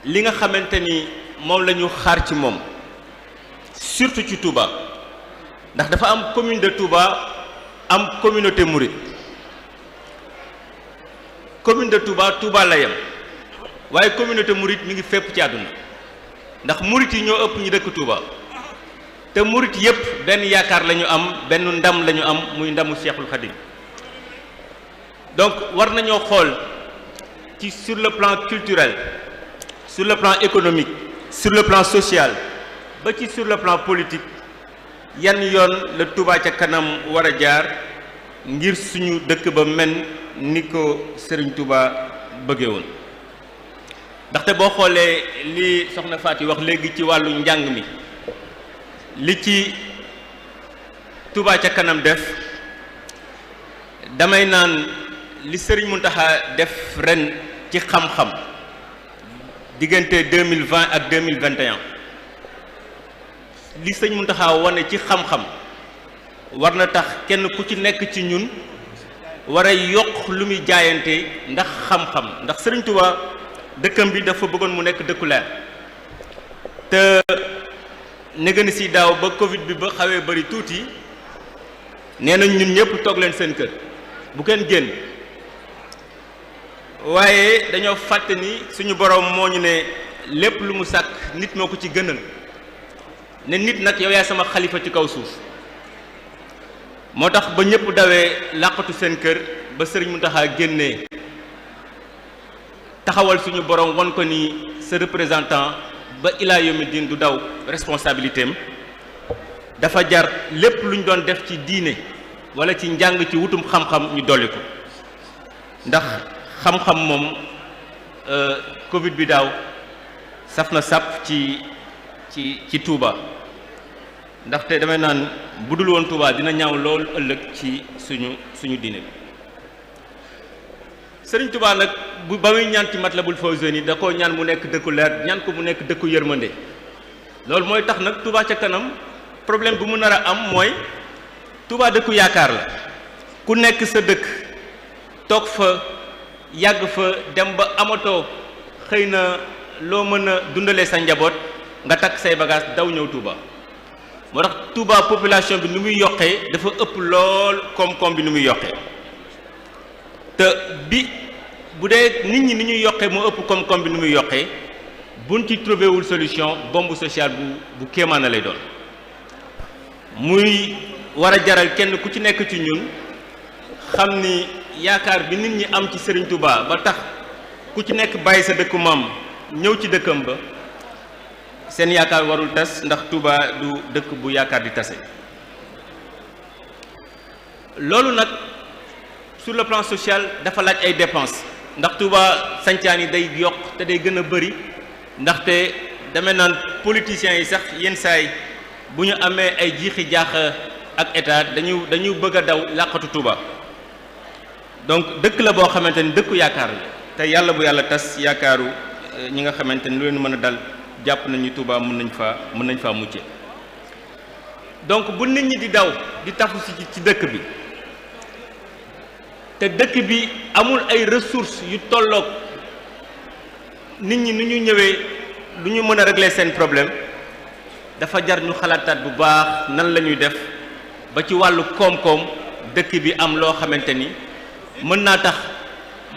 li nga xamante ni moom la ñu xaar ci moom surtout ci Touba ndax dafa am commune de Touba am communauté mouride commune de Touba Touba la yem waaye communauté mouride mi ngi fépp ci àdduna ndax murit yi ñoo ëpp ñu dëkk Touba te murit yépp benn yaakaar la ñu am benn ndam la ñu am muy ndamu Cheikhul Khadim donc war nañoo xool ci sur le plan culturel sur le plan économique sur le plan social ba ci sur le plan politique yan yoon la Touba ca kanam war a jaar ngir suñu dëkk ba mel ni ko Serigne Touba bëggee woon ndaxte boo xoolee li soxna Fatou wax léegi ci wàllu njàng mi li ci Touba ca kanam def damay naan li Serigne Mountakha def ren ci xam-xam diggante 2020 ak 2021 li Serigne Mountakha wane ci xam-xam war na tax kenn ku ci nekk ci ñun war a yokk lu muy jaayante ndax xam-xam ndax Serigne Touba dëkkam bi dafa bëggoon mu nekk dëkku leer te negani si daaw ba Covid bi ba xawee bari tuuti nee nañ ñun ñëpp toog leen seen kër bu kenn génn waaye dañoo fàtte ni suñu borom moo ñu ne lépp lu mu sàkk nit moo ko ci gënal ne nit nag yow yaay sama xalifa ci kaw suuf moo tax ba ñëpp dawee làqatu seen kër ba Serigne Mountakha génnee taxawal suñu borom won ko ni sa représentant ba ilaa yomi diin du daw responsabilité am dafa jar lépp lu ñu doon def ci diine wala ci njàng ci wutum xam-xam ñu dolli ko ndax xam-xam moom Covid bi daaw saf na sàpp ci Touba ndaxte damay naan bu dul woon Touba dina ñaaw lool ëllëg ci suñu diine bi Serigne Touba nag ba muy ñaan ci Matlabul Fawzayni da koo ñaan mu nekk dëkku leer ñaan ko mu nekk dëkku yërmande loolu mooy tax nag Touba ca kanam problème bu mu nar a am mooy Touba dëkku yaakaar la ku nekk sa dëkk toog fa yàgg fa dem ba amatoo xëy na loo mën a dundalee sa njaboot nga takk say bagage daw ñëw Touba moo tax Touba population bi ni muy yokkee dafa ëpp lool koom-koom bi ni muy yokkee te bu dee nit ñi ni ñuy yokkee moo ëpp koom-koom bi ni muy yokkee buñ ci trouvé wul solution bombe sociale bu kéemaana lay doon muy war a jaral kenn ku ci nekk ci ñun xam ni yaakaar bi nit ñi am ci Serigne Touba ba tax ku ci nekk bàyyi sa dëkku maam ñëw ci dëkkam ba seen yaakaar warul tas ndax Touba du dëkk bu yaakaar di tase loolu nag sur le plan social dafa laaj ay dépenses ndax Touba sancaan yi day yokk te day gën a bëri ndaxte dama naan politiciens yi sax yenn saay bu ñu amee ay jiixi jaax ak état dañu bëgg a daw làqatu Touba donc dëkk la boo xamante ni dëkku yaakaar la te yàlla bu yàlla tas yaakaaru ñi nga xamante ni lu leen mën a dal jàpp nañu Touba mën nañ faa mucce donc bu nit ñi di daw di tafu ci dëkk bi te dëkk bi amul ay ressources yu tolloog nit ñi nu ñu ñëwee lu ñu mën a régler seen problème dafa jar ñu xalaataat bu baax nan la ñuy def ba ci wàllu koom-koom dëkk bi am loo xamante ni mën naa tax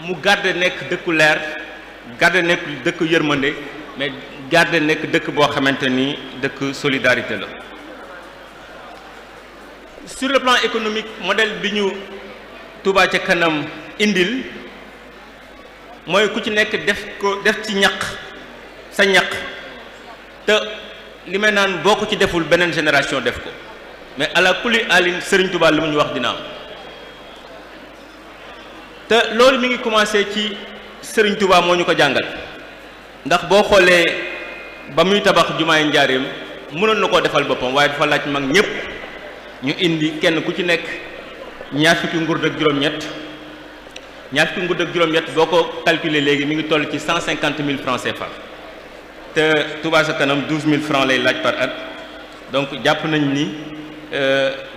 mu garde nekk dëkku leer garde nekk dëkku yërmande mais garde nekk dëkk boo xamante ni dëkk solidarité la. Sur le plan économique modèle bi ñu Touba ca kanam indil mooy ku ci nekk def ci ñaq sa ñaq te li may naan boo ko ci deful beneen génération def ko mais ala kulli alin Serigne Touba li mu ñu wax dina am te loolu mi ngi commencé ci Serigne Touba moo ñu ko jàngal ndax boo xoolee ba muy tabax jumaay njaareem mënoon na koo defal boppam waaye dafa laaj mag ñëpp ñu indi kenn ku ci nekk ñaar fukki ngurd ak juróom-ñett boo ko calculer léegi mi ngi toll ci 150 000 francs CFA te Touba ca kanam 12 000 francs lay laaj par at donc jàpp nañ ni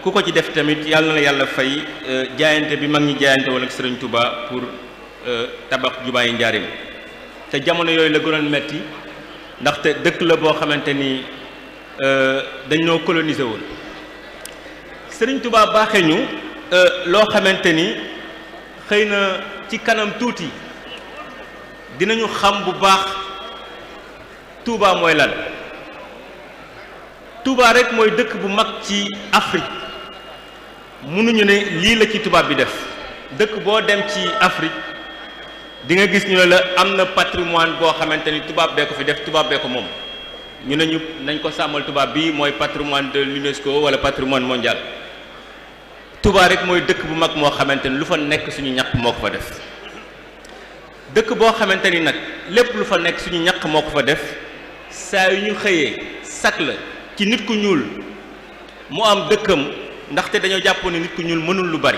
ku ko ci def tamit yàlla na yàlla fay jaayante bi mag ñi jaayante wala ak Serigne Touba pour tabax jumaa yi njaarim te jamono yooyu la gënoon metti ndaxte dëkk la boo xamante ni dañoo coloniser woon Sëriñ Touba baaxee ñu loo xamante ni xëy na ci kanam tuuti dinañu xam bu baax Touba mooy lan Touba rek mooy dëkk bu mag ci Afrique mënuñu ne lii la ci tubaab bi def dëkk boo dem ci Afrique di nga gis ñu ne la am na patrimoine boo xamante ni tubaab bee ko fi def tubaab bee ko moom ñu ne ñu nañ ko sàmmal tubaab bi mooy patrimoine de l'UNESCO wala patrimoine mondial Touba rek mooy dëkk bu mag moo xamante ni lu fa nekk suñu ñaq moo ko fa def dëkk boo xamante ni nag lépp lu fa nekk suñu ñaq moo ko fa def saa yu ñu xëyee sak la ci nit ku ñuul mu am dëkkam ndaxte dañoo jàppoon ne nit ku ñuul mënul lu bari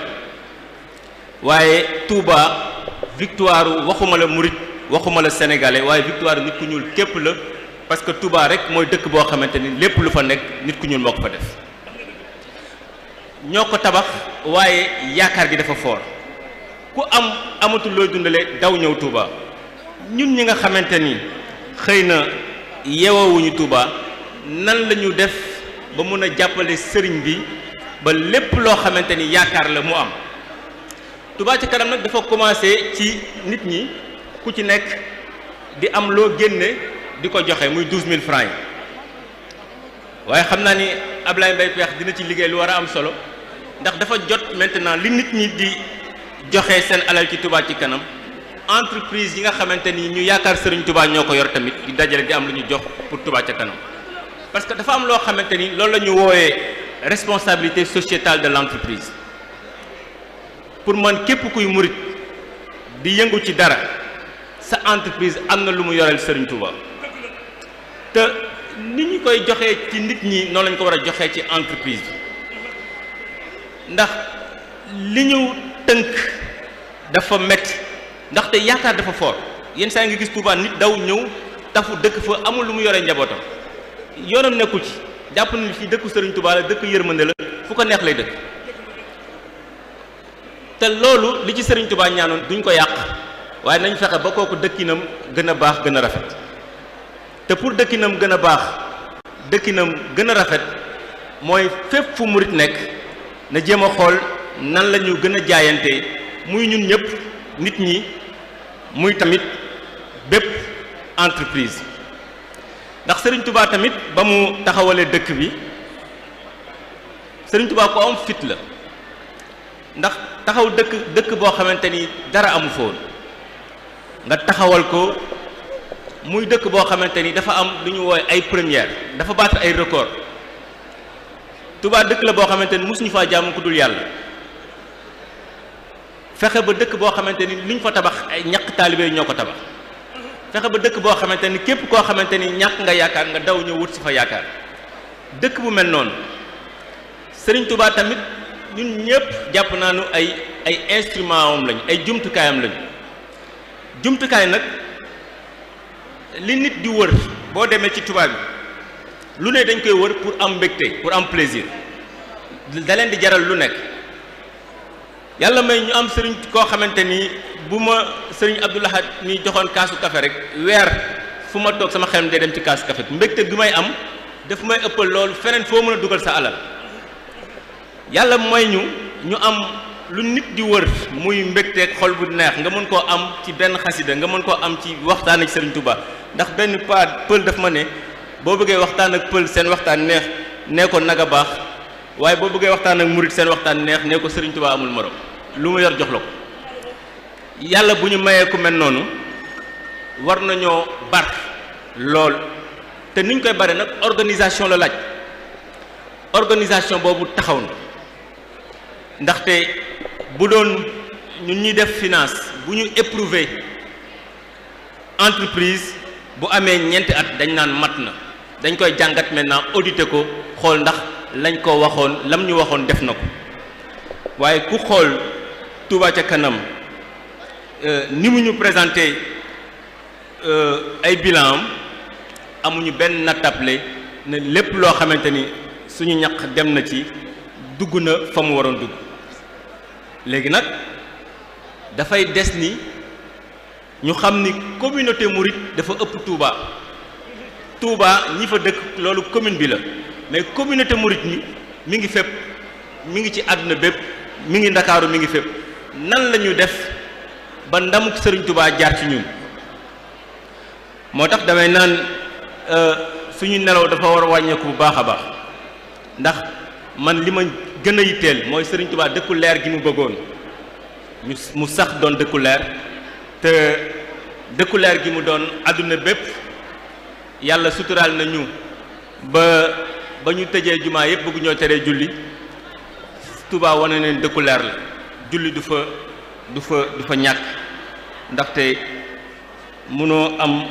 waaye Touba victoire waxuma la murit waxuma la sénégalais waaye victoire nit ku ñuul képp la parce que Touba rek mooy dëkk boo xamante ni lépp lu fa nekk nit ku ñuul moo ko fa def ñoo ko tabax waaye yaakaar gi dafa foor ku amatul looy dundale daw ñëw Touba ñun ñi nga xamante ni xëy na yeewawuñu Touba nan la ñu def ba mun a jàppale sëriñ bi ba lépp loo xamante ni yaakaar la mu am Touba ci kanam nag dafa commencé ci nit ñi ku ci nekk di am loo génne di ko joxe muy 12000 francs yi waaye xam naa ni Ablaye Mbaye Peex dina ci liggéey lu war a am solo ndax dafa jot maintenant li nit ñi di joxe seen alal ci Touba ci kanam entreprise yi nga xamante ni ñu yaakaar Serigne Touba ñoo ko yor tamit di dajale di am lu ñu jox pour Touba ca kanam parce que dafa am loo xamante ni loolu la ñu woowee responsabilité sociétale de l'entreprise pour man képp kuy murit di yëngu ci dara sa entreprise am na lu mu yoreel Serigne Touba te ni ñu koy joxee ci nit ñi noonu lañ ko war a joxee ci entreprise bi ndax li ñu tënk dafa metti ndaxte yaakaar dafa fort yenn saa nga gis Touba nit daw ñëw tafu dëkk fa amul lu mu yoree njabootam yoonam nekkul ci jàpp nañu fi dëkku Serigne Touba la dëkk yërmande la fu ko neex lay dëkk te loolu li ci Serigne Touba ñaanoon duñ ko yàq waaye nañ fexe ba kooku dëkkinam gën a baax gën a rafet te pour dëkkinam gën a baax dëkkinam gën a rafet mooy fépp fu murit nekk na jéem a xool nan la ñu gën a jaayante muy ñun ñëpp nit ñi muy tamit bépp entreprise ndax Serigne Touba tamit ba mu taxawalee dëkk bi Serigne Touba ko am fit la ndax taxaw dëkk boo xamante ni dara amu fa woon nga taxawal ko muy dëkk boo xamante ni dafa am lu ñu woowe ay première dafa battre ay record Touba dëkk la boo xamante ni mosuñu faa jaamu ku dul yàlla fexe ba dëkk boo xamante ni li ñu fa tabax ay ñàkk taalibe yi ñoo ko tabax fexe ba dëkk boo xamante ni képp koo xamante ni ñàkk nga yaakaar nga daw ñëw wut si fa yaakaar dëkk bu mel noonu Serigne Touba tamit ñun ñëpp jàpp naa nu ay instrument am lañu ay jumtukaayam lañu jumtukaay nag li nit di wër boo demee ci Touba bi lu ne dañ koy wër pour am mbégte pour am plaisir da leen di jaral lu nekk yàlla may ñu am sëriñ koo xamante ni bu ma sëriñ Abdou Lahad mi joxoon kaasu café rek weer fu ma toog sama xel day dem ci kaasu café mbégte bi may am daf may ëppal loolu feneen foo mën a dugal sa alal yàlla may ñu am lu nit di wër muy mbégteeg xol bu neex nga mën koo am ci benn xasida nga mën koo am ci waxtaan ak Serigne Touba ndax benn pël daf ma ne boo bëggee waxtaan ak pël seen waxtaan neex nee ko naga baax waaye boo bëggee waxtaan ak murit seen waxtaan neex nee ko Serigne Touba amul morom lu mu yor jox la ko yàlla bu ñu mayee ku mel noonu war nañoo bar lool te niñ koy bare nag organisation la laaj organisation boobu taxaw na ndaxte bu doon ñun ñuy def finance bu ñu éprouver entreprise bu amee ñeenti at dañ naan mat na dañ koy jàngat maintenant auditer ko xool ndax lañ ko waxoon lam ñu waxoon def na ko waaye ku xool Touba ca kanam ni mu ñu présenté ay bilan am amuñu benn nattable ne lépp loo xamante ni suñu ñaq dem na ci dugg na fa mu waroon dugg léegi nag dafay des ni ñu xam ni communauté mouride dafa ëpp Touba. Touba ñi fa dëkk loolu commune bi la mais communauté mouride mi ngi fépp mi ngi ci àdduna bépp mi ngi Ndakaaru mi ngi fépp nan la ñu def ba ndamuk Sëriñ Touba jaar ci ñun moo tax damay naan suñu nelaw dafa war a wàññeeku bu baax a baax ndax man li ma gën a yitteel mooy Sëriñ Touba dëkku leer gi mu bëggoon mu sax doon dëkku leer te dëkku leer gi mu doon àdduna bépp yàlla suturaal nañu ba ñu tëjee jumaa yëpp bëgg ñoo teree julli Touba wane neen dëkku leer la julli du fa ñàkk ndaxte mënoo am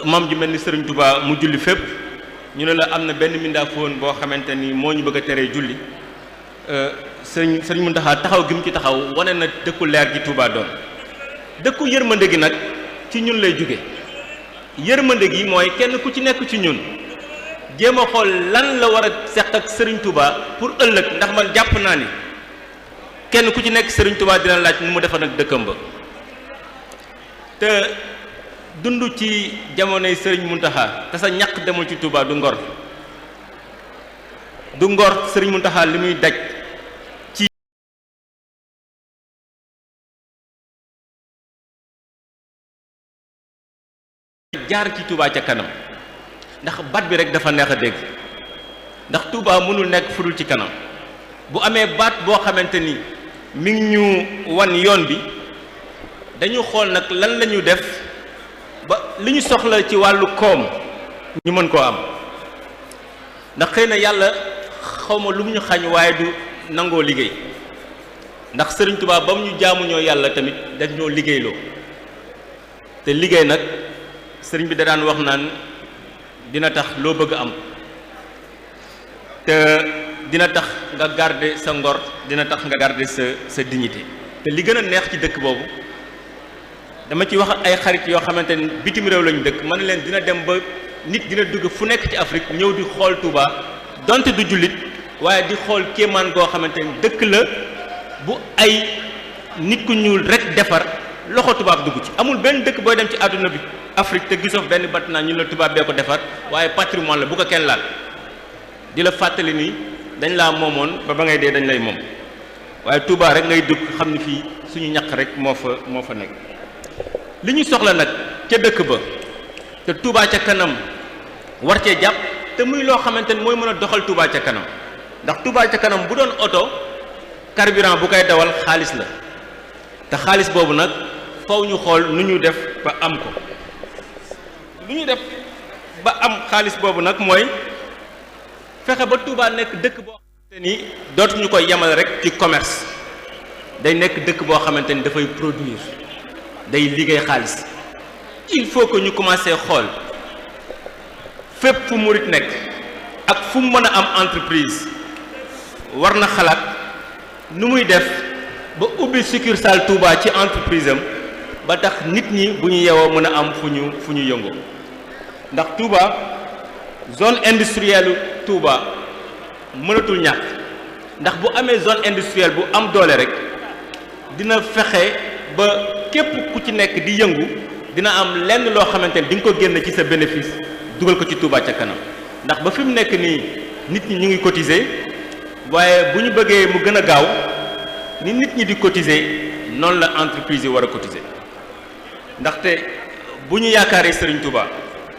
maam ju mel ni Sëriñ Touba mu julli fépp ñu ne la am na benn mindaafoon boo xamante ni moo ñu bëgg a teree julli sëriñ Mountakha taxaw gi mu ci taxaw wane na dëkku leer gi Touba doon dëkku yërmande gi nag ci ñun lay jóge yërmande gi mooy kenn ku ci nekk ci ñun jéem a xool lan la war a seq ak Sëriñ Touba pour ëllëg ndax man jàpp naa ni kenn ku ci nekk Sëriñ Touba dina laaj nu mu defar nag dëkkam ba te dund ci jamonoy Sëriñ Mountakha te sa ñàq demul ci Touba du ngor Sëriñ Mountakha li muy daj ci jaar ci Touba ca kanam ndax baat bi rek dafa neex a dégg ndax Touba mënul nekk fudul ci kanam bu amee baat boo xamante ni mi ngi ñu wan yoon bi dañu xool nag lan la ñu def ba li ñu soxla ci wàllu koom ñu mën koo am ndax xëy na yàlla xawma lu mu ñu xañ waaye du nangoo liggéey ndax Sëriñ Touba ba mu ñu jaamuñoo yàlla tamit dañ ñoo liggéeyloo te liggéey nag sëriñ bi da daan wax naan dina tax loo bëgg am te dina tax nga garder sa ngor dina tax nga garder sa dignité te li gën a neex ci dëkk boobu dama ci wax ay xarit yoo xamante ni bitim réew lañu dëkk man leen dina dem ba nit dina dugg fu nekk ci Afrique ñëw di xool Touba donte du jullit waaye di xool kéemaan goo xamante ni dëkk la bu ay nit ku ñuul rek defar loxo tubaab dugg ci amul benn dëkk booy dem ci àdduna bi Afrique te gisoo benn bâtiment ñu la tubaab bee ko defar waaye patrimoine la bu ko kenn laal di la fàttali ni dañ laa moomoon ba ngay dee dañ lay moom waaye Touba rek ngay dugg xam ni fii suñu ñaq rek moo fa nekk li ñu soxla nag ca dëkk ba te Touba ca kanam war cee jàpp te muy loo xamante ni mooy mën a doxal Touba ca kanam ndax Touba ca kanam bu doon oto carburant bu koy dawal xaalis la te xaalis boobu nag faw ñu xool nu ñu def ba am ko lu ñu def ba am xaalis boobu nag mooy fexe ba Touba nekk dëkk boo xamante ni dootuñu koy yemal rek ci commerce day nekk dëkk boo xamante ni dafay produire day liggéey xaalis il faut que ñu commencer xool fépp fu murit nekk ak fu mu mën a am entreprise war na xalaat nu muy def ba ubbi succursale Touba ci entreprise am ba tax nit ñi bu ñu yeewoo mën a am fu ñu yëngoo ndax Touba zone industrielle Touba mënatul ñàkk ndax bu amee zone industrielle bu am doole rek dina fexe ba képp ku ci nekk di yëngu dina am lenn loo xamante ni di nga ko génn ci sa bénéfice dugal ko ci Touba ca kanam ndax ba fi mu nekk nii nit ñi ñu ngi cotiser waaye bu ñu bëggee mu gën a gaaw ni nit ñi di cotiser noonu la entreprise yi war a cotiser ndaxte bu ñu yaakaaree Serigne Touba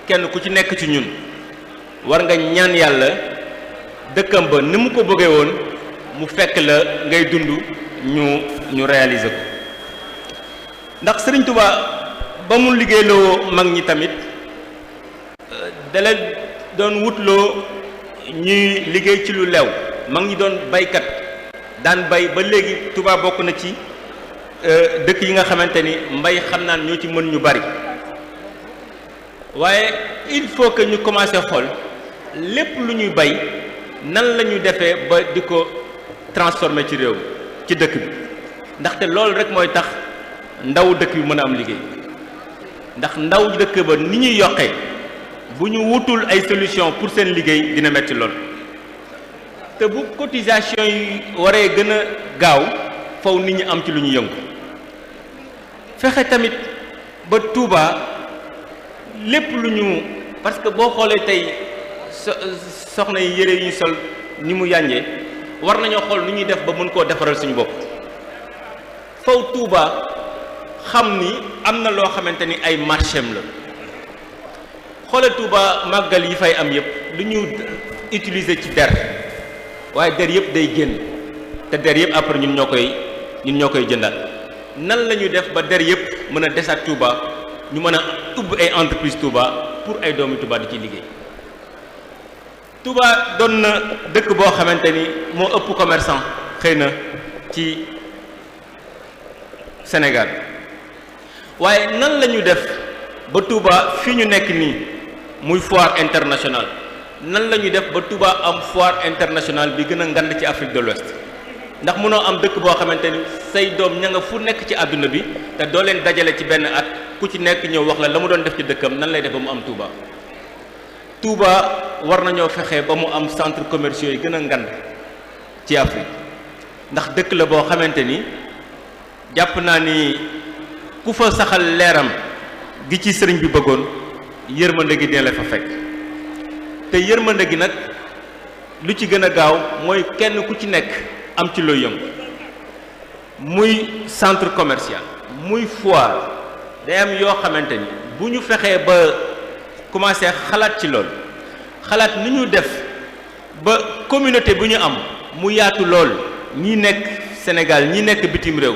kenn ku ci nekk ci ñun war nga ñaan yàlla dëkkam ba ni mu ko bëggee woon mu fekk la ngay dund ñu réaliser ko ndax Serigne Touba ba mu liggéeyloo mag ñi tamit da leen doon wutloo ñuy liggéey ci lu lew mag ñi doon baykat daan bay ba léegi Touba bokk na ci dëkk yi nga xamante ni mbay xam naan ñoo ci mën ñu bari waaye il faut que ñu commencé xool lépp lu ñuy bay nan la ñu defee ba di ko transformer ci réew ci dëkk bi ndaxte loolu rek mooy tax ndaw dëkk bi mën a am liggéey ndax ndaw dëkk ba ni ñuy yokkee bu ñu wutul ay solution pour seen liggéey dina metti lool te bu cotisation yi waree gën a gaaw faw nit ñi am ci lu ñu yëngu fexe tamit ba Touba lépp lu ñu parce que boo xoolee tey soxna yi yére yi ñu sol ni mu yànjee war nañoo xool nu ñuy def ba mën koo defaral suñu bopp faw Touba xam ni am na loo xamante ni ay marchem la xoole Touba màggal yi fay am yëpp lu ñu utiliser ci der waaye der yëpp day génn te der yëpp après ñun ñoo koy jëndaat nan la ñuy def ba der yëpp mën a desaat Touba ñu mën a ubbi ay entreprise Touba pour ay doomi Touba di ci liggéey Touba doon na dëkk boo xamante ni moo ëpp commerçant xëy na ci Sénégal waaye nan la ñu def ba Touba fi ñu nekk nii muy foire internationale nan la ñuy def ba Touba am foire internationale bi gën a ngand ci Afrique de l'Ouest ndax mënoo am dëkk boo xamante ni say doom ña nga fu nekk ci àdduna bi te doo leen dajale ci benn at ku ci nekk ñëw wax la mu doon def ci dëkkam nan lay def ba mu am Touba Touba war nañoo fexe ba mu am centre commerciaux yi gën a ngand ci Afrique ndax dëkk la boo xamante ni jàpp naa ni ku fa saxal leeram gi ci sëriñ bi bëggoon yërmande gi dina la fa fekk te yërmande gi nag lu ci gën a gaaw mooy kenn ku ci nekk am ci looy yëngu muy centre commercial muy foire day am yoo xamante ni bu ñu fexee ba commencé xalaat ci lool xalaat ni ñu def ba communauté bu ñu am mu yaatu lool ñi nekk Sénégal ñi nekk bitim réew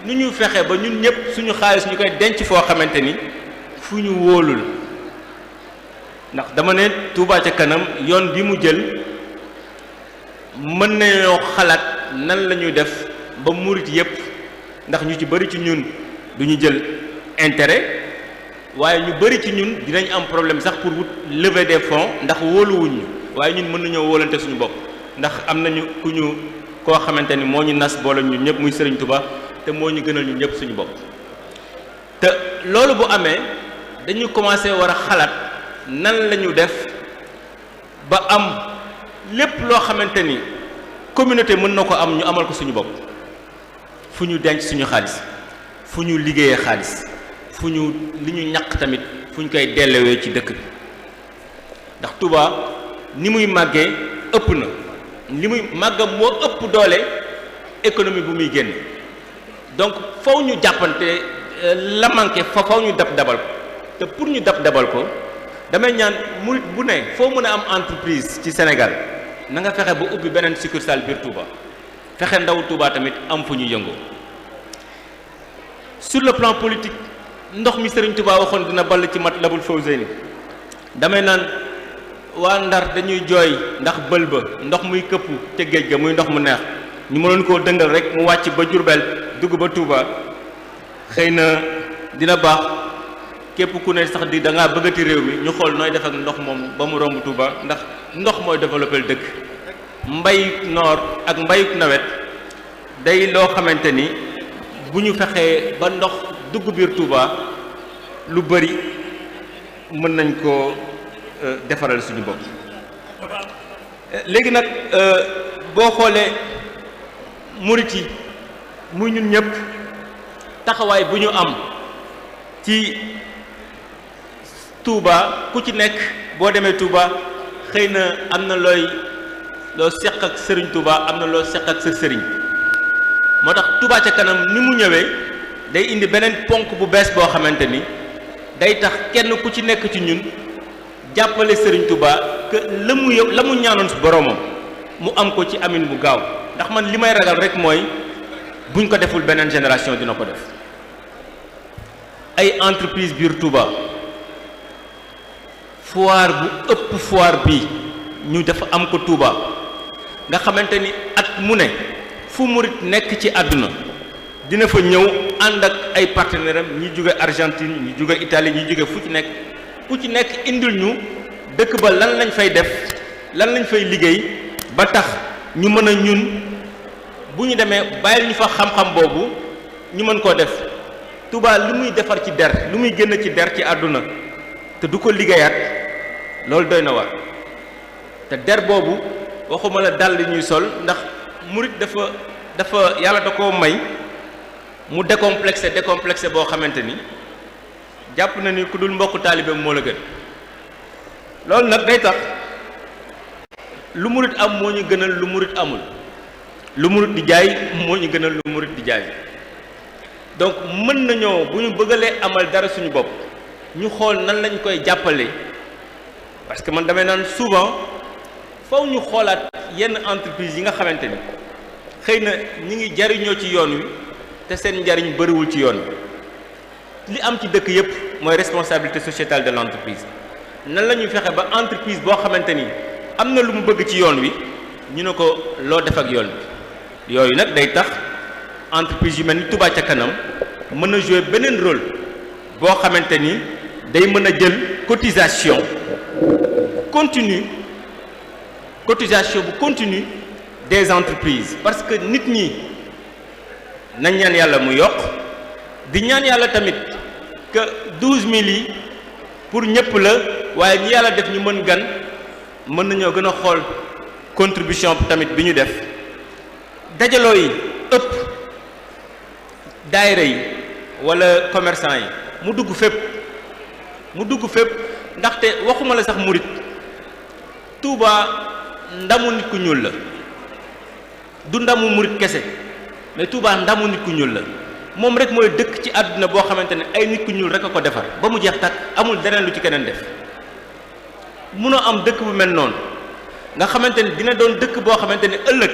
nu ñu fexe ba ñun ñëpp suñu xaalis ñu koy denc foo xamante ni fu ñu wóolul ndax dama ne Touba ca kanam yoon bi mu jël mën nañoo xalaat nan la ñuy def ba murit yëpp ndax ñu ci bëri ci ñun du ñu jël intérêt waaye ñu bëri ci ñun dinañ am problème sax pour wut lever des fonds ndax wóoluwuñ ñu waaye ñun mën nañoo wóolante suñu bopp ndax am nañu ku ñu koo xamante ni moo ñu nas boole ñun ñëpp muy Serigne Touba te moo ñu gënal ñun ñëpp suñu bopp te loolu bu amee dañu commencé war a xalaat nan la ñu def ba am lépp loo xamante ni communauté mën na ko am ñu amal ko suñu bopp fu ñu denc suñu xaalis fu ñu liggéeyee xaalis fu ñu li ñu ñàq tamit fu ñu koy dellewee ci dëkk bi ndax Touba ni muy màggee ëpp na li muy màggam moo ëpp doole économie bu muy génn donc faw ñu jàppante la manqué faw ñu dabal ko te pour ñu dabal ko damay ñaan murit bu ne foo mën a am entreprise ci Sénégal na nga fexe ba ubbi beneen succursale biir Touba fexe ndaw Touba tamit am fu ñu yëngoo sur le plan politique ndox mi Serigne Touba waxoon dina ball ci Matlabul Fawzayni damay naan waa Ndar dañuy jooy ndax bël ba ndox muy këpp te géej ga muy ndox mu neex ñu mënoon koo dëngal rek mu wàcc ba Jurbel dugg ba Touba xëy na dina baax képp ku ne sax di da ngaa bëggati réew mi ñu xool nooy def ak ndox moom ba mu romb Touba ndax ndox mooy développé dëkk mbay noor ak mbayuk nawet day loo xamante ni bu ñu fexee ba ndox dugg biir Touba lu bari mën nañ koo defaral suñu bopp léegi nag boo xoolee murit yi muy ñun ñëpp taxawaay bu ñu am ci Touba ku ci nekk boo demee Touba xëy na am na loo seq ak Serigne Touba am na loo seq ak sa Serigne moo tax Touba ca kanam ni mu ñëwee day indi beneen ponk bu bees boo xamante ni day tax kenn ku ci nekk ci ñun jàppale Serigne Touba que la mu ñaanoon si boromam mu am ko ci amin bu gaaw ndax man li may ragal rek mooy buñ ko deful beneen génération dina ko def ay entreprise biir Touba foire bu ëpp foire bi ñu dafa am ko Touba nga xamante ni at mu ne fu murit nekk ci àdduna dina fa ñëw ànd ak ay partenaires am ñi jóge Argentine ñi jóge Italie ñi jóge ku ci nekk indil ñu dëkk ba lan lañ fay def lan lañ fay liggéey ba tax ñu mën a ñun bu ñu demee bàyyil ñu fa xam-xam boobu ñu mën koo def Touba lu muy defar ci der lu muy génn ci der ci àdduna te du ko liggéeyaat loolu doy na waar te der boobu waxuma la dàll ñuy sol ndax murit dafa yàlla da koo may mu décomplexé boo xamante ni jàpp na ni ku dul mbokk taalibeem moo la gën loolu nag day tax lu murit am moo ñu gënal lu murit amul lu murit di jaay moo ñu gënal lu murit di jaay donc mën nañoo bu ñu bëggalee amal dara suñu bopp ñu xool nan lañ koy jàppale parce que man damay naan souvent faw ñu xoolaat yenn entreprise yi nga xamante ni xëy na ñi ngi jariñoo ci yoon wi te seen njariñ bëriwul ci yoon wi li am ci dëkk yépp mooy responsabilité sociétale de l'entreprise nan la ñuy fexe ba entreprise boo xamante ni am na lu mu bëgg ci yoon wi ñu ne ko loo def ak yoon bi yooyu nag day tax entreprise yu mel ni Touba ca kanam mën a jouer beneen rôle boo xamante ni day mën a jël cotisation continue bu continue des entreprises parce que nit ñi nañ ñaan yàlla mu yokk di ñaan yàlla tamit que 12000 yi pour ñëpp la waaye ñi yàlla def ñu mën gan mën nañoo gën a xool contribution tamit bi ñu def dajaloo yi ëpp daayira yi wala commerçant yi mu dugg fépp ndaxte waxuma la sax murit Touba ndamu nit ku ñuul la du ndamu murit kese mais Touba ndamu nit ku ñuul la moom rek mooy dëkk ci àdduna boo xamante ne ay nit ku ñuul rek a ko defar ba mu jeex takk amul deneen lu ci keneen def munoo am dëkk bu mel noonu nga xamante ni dina doon dëkk boo xamante ne ëllëg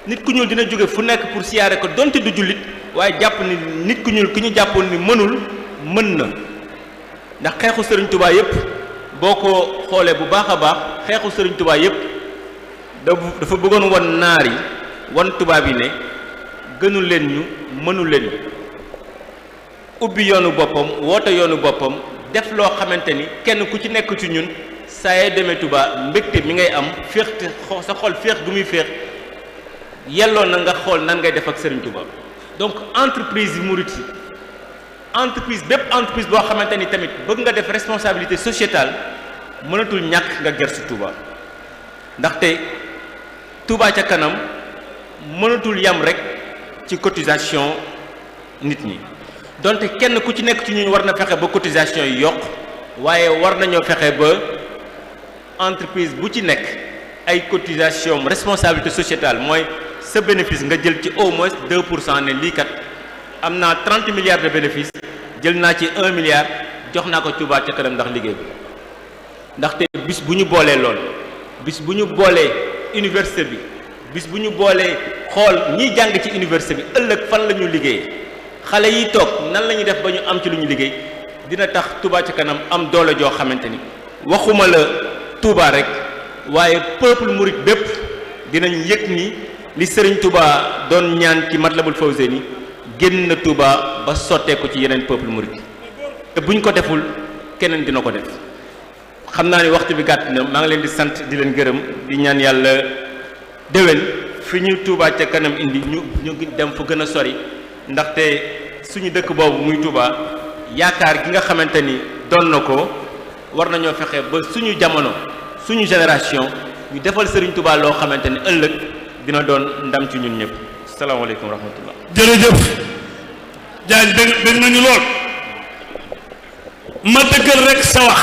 nit ku ñuul dina jóge fu nekk pour siyaare ko donte du jullit waaye jàpp ni nit ku ñuul ki ñu jàppoon ni mënul mën na ndax xeexu Sëriñ Touba yépp boo ko xoolee bu baax a baax xeexu Sëriñ Touba yépp dafa bëggoon wan naar yi wan tubaab yi ne gënul leen ñu mënul leen ñu ubbi yoonu boppam woote yoonu boppam def loo xamante ni kenn ku ci nekk ci ñun saa yee demee Touba mbégte mi ngay am féex sa xol féex gu muy féex yelloo na nga xool nan ngay def ak Serigne Touba donc entreprise yi murit yi entreprise bépp entreprise boo xamante ni tamit bëgg nga def responsabilité sociétale mënatul ñàkk nga gersu Touba ndaxte Touba ca kanam mënatul yam rek ci cotisation nit ñi donte kenn ku ci nekk ci ñun war na fexe ba cotisation yi yokk waaye war nañoo fexe ba entreprise bu ci nekk ay cotisation responsabilité sociétale mooy sa bénéfice nga jël ci au moins 2% ne lii kat am naa 30 milliards de bénéfice jël naa ci 1 milliard jox naa ko Touba ca kanam ndax liggéey bi ndaxte bis bu ñu boolee lool bis bu ñu boolee université bi bis bu ñu boolee xool ñiy jàng ci université bi ëllëg fan la ñu liggéey xale yi toog nan la ñuy def ba ñu am ci lu ñu liggéey dina tax Touba ca kanam am doole joo xamante ni waxuma la Touba rek waaye peuple mouride bépp dinañ yëg ni li Serigne Touba doon ñaan ci Matlabul Fawzeyni génn na Touba ba sotteeku ci yeneen peuple mouride te buñ ko deful keneen dina ko def xam naa ni waxtu bi gàtt na maa ngi leen di sant di leen gërëm di ñaan yàlla déwén fi ñu Touba ca kanam indi ñu dem fu gën a sori ndaxte suñu dëkk boobu muy Touba yaakaar gi nga xamante ni doon na ko war nañoo fexe ba suñu jamono suñu génération ñu defal Serigne Touba loo xamante ni ëllëg dina doon ndam ci ñun ñëpp salaamaaleykum wa rahmatullah. jërëjëf Diagne dégg nañu lool ma dëggal rek sa wax